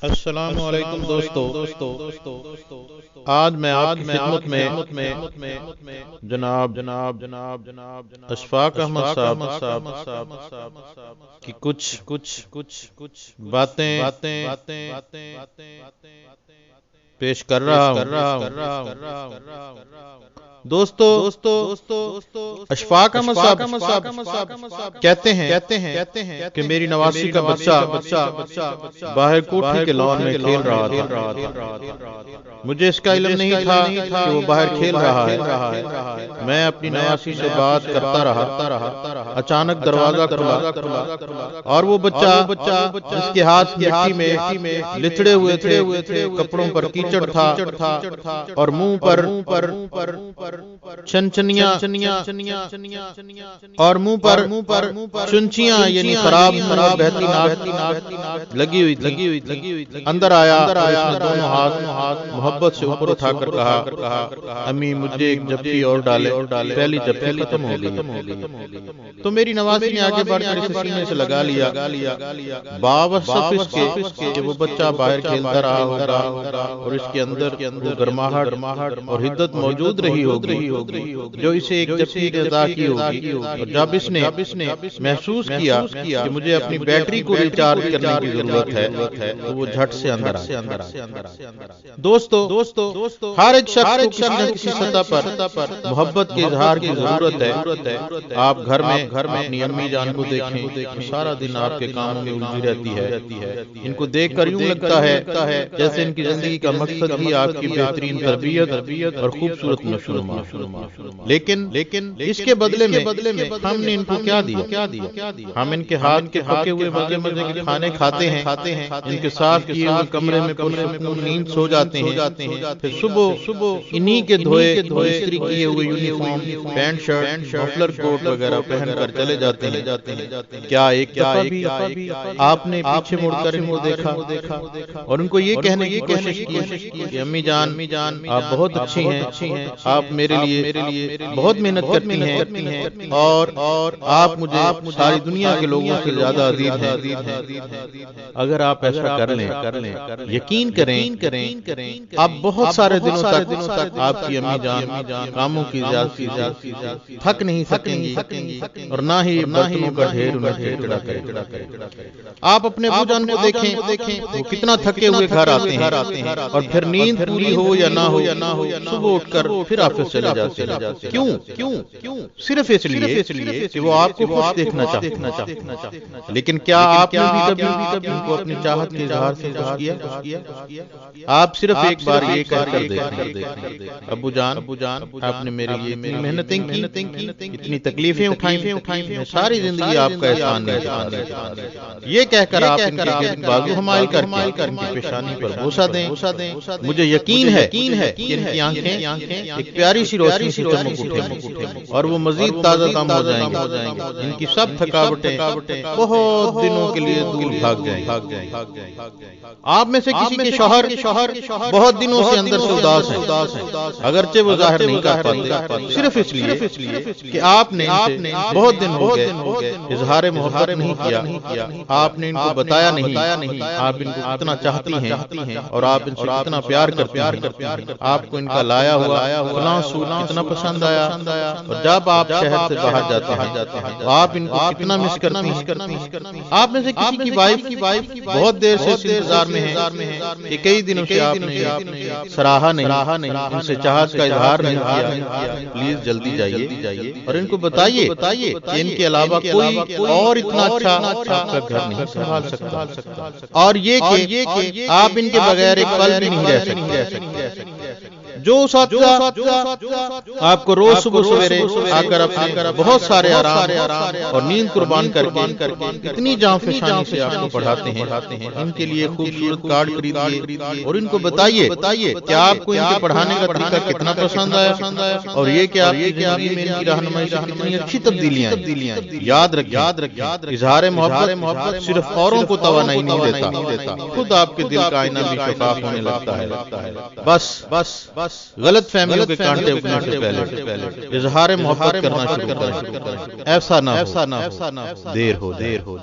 السلام علیکم دوستو، آج میں آپ کی خدمت میں جناب اشفاق احمد صاحب کی کچھ باتیں پیش کر رہا ہوں۔ دوستو اشفاق احمد صاحب کہتے ہیں کہ میری نواسی کا بچہ باہر کوٹھی کے لان میں کھیل رہا تھا۔ مجھے اس کا علم نہیں تھا کہ وہ باہر کھیل رہا ہے۔ میں اپنی نواسی سے بات کرتا رہا، اچانک دروازہ کھلا اور وہ بچہ جس کے ہاتھ مٹی میں لتڑے ہوئے تھے، کپڑوں پر کیچڑ تھا اور منہ پر چنچنیاں اور منہ پر چنچیاں یعنی خراب بہتی ناک لگی ہوئی تھی، اندر آیا اور اس نے دونوں ہاتھ محبت سے اوپر اٹھا کر کہا، امی مجھے ایک جپی اور ڈالے، پہلی جپی ختم ہو گئی۔ تو میری نواسی نے آگے بڑھ کر اسے سینے سے لگا لیا، باوصف اس کے کہ وہ بچہ باہر کھیلتا رہا ہوگا اور اس کے اندر وہ گرماہٹ اور حدت موجود رہی ہوگی جو اسے ایک جپی نے عطا کی ہوگی۔ اور جب اس نے محسوس کیا کہ مجھے اپنی بیٹری کو ریچارج کرنے کی ضرورت ہے تو وہ جھٹ سے اندر آیا۔ دوستو ہر ایک شخص کو کسی نہ کسی سطح پر محبت کے اظہار کی ضرورت ہے۔ آپ گھر میں اپنی امی جان کو دیکھیں، سارا دن آپ کے کاموں میں الجھی رہتی ہے، ان کو دیکھ کر یوں لگتا ہے جیسے ان کی زندگی کا مقصد ہی آپ کی بہترین تربیت اور خوبصورت نشو و نما۔ لیکن اس کے بدلے میں ہم نے ان کو کیا دیا؟ ہم ان کے ہاتھ کے پکے ہوئے مزے کے کھانے کھاتے ہیں، ان کے صاف کیے ہوئے کمرے میں پرسکون نیند سو جاتے ہیں، پھر صبح انہی کے دھوئے اور استری کیے ہوئے یونیفارم، پینٹ شرٹ، مفلر کوٹ وغیرہ پہن کر چلے جاتے ہیں۔ کیا ایک دفعہ بھی آپ نے پیچھے مڑ کر ان کو دیکھا اور ان کو یہ کہنے کی کوشش کی کہ امی جان آپ بہت اچھی ہیں، آپ میرے لیے بہت محنت کرتی ہیں اور آپ مجھے ساری دنیا کے لوگوں سے زیادہ عزیز ہیں۔ اگر آپ ایسا کر لیں، یقین کریں آپ بہت سارے دنوں تک آپ کی امی جان کاموں کی زیادتی تھک نہیں سکیں گی اور نہ ہی برتنوں کا ڈھیر انہیں ٹیڑھا کرے۔ آپ اپنے ابو جان کو دیکھیں، وہ کتنا تھکے ہوئے گھر آتے ہیں اور پھر نیند پوری ہو یا نہ ہو، صبح اٹھ کر پھر آفس چلے جاتے ہیں۔ کیوں؟ صرف اس لیے کہ وہ آپ کو خوش دیکھنا چاہتے ہیں۔ لیکن کیا آپ نے بھی کبھی ان کو اپنی چاہت کے اظہار سے خوش کیا؟ آپ صرف ایک بار یہ کہہ کر دیکھیں، ابو جان آپ نے میرے لیے اتنی محنتیں کی، اتنی تکلیفیں اٹھائیں، میں ساری زندگی آپ کا احسان نہیں جانتا۔ یہ کہہ کر آپ ان کے بازو حمائل کر کے ان کی پیشانی پر بوسہ دیں۔ مجھے یقین ہے کہ ان کی آنکھیں ایک پیاری سی روشنی سے چمک اٹھیں اور وہ مزید تازہ دم ہو جائیں گے، ان کی سب تھکاوٹیں بہت دنوں کے لیے دور بھاگ جائیں۔ آپ میں سے کسی کے شوہر بہت دنوں سے اندر سے اداس ہیں، اگرچہ وہ ظاہر نہیں کر پاتے، صرف اس لیے کہ آپ نے بہت دن ہو گئے اظہار محبت نہیں کیا، آپ نے ان کو بتایا نہیں آپ ان کو کتنا چاہتی ہیں اور آپ ان سے کتنا پیار کرتے ہیں۔ آپ کو ان کا لایا ہوا فلاں سوٹ کتنا پسند آیا اور جب آپ شہر سے باہر جاتے ہیں تو آپ ان کو کتنا مس کرتی ہیں۔ آپ میں سے کسی کی وائف بہت دیر سے انتظار میں ہے کہ کئی دنوں سے آپ نے سراہا نہیں، ان سے چاہت کا اظہار نہیں کیا، پلیز جلدی جائیے اور ان کو بتائیے کہ ان کے علاوہ کوئی اور اتنا اچھا آپ کا گھر نہیں سنبھال سکتا، اور یہ کہ آپ ان کے بغیر ایک پل بھی نہیں رہ سکتے۔ جو اساتذہ آپ کو روز صبح سویرے آ کر اپنے بہت سارے آرام اور نیند قربان کر کے اتنی جاں فشانی سے آپ کو پڑھاتے ہیں، ان کے لیے خوبصورت کارڈ خریدیے اور ان کو بتائیے کہ آپ کو ان کے پڑھانے کا طریقہ کتنا پسند آیا اور یہ کہ آپ کی زندگی میں ان کی رہنمائی سے کتنی اچھی تبدیلیاں ہیں۔ یاد رکھیں، اظہار محبت صرف اوروں کو توانائی نہیں دیتا، خود آپ کے دل کا آئینہ بھی شفاف ہونے لگتا ہے۔ بس غلط فہمیوں کے کانٹے اٹھنے سے پہلے اظہار محبت کرنا شروع کریں، ایسا نہ ہو دیر ہو۔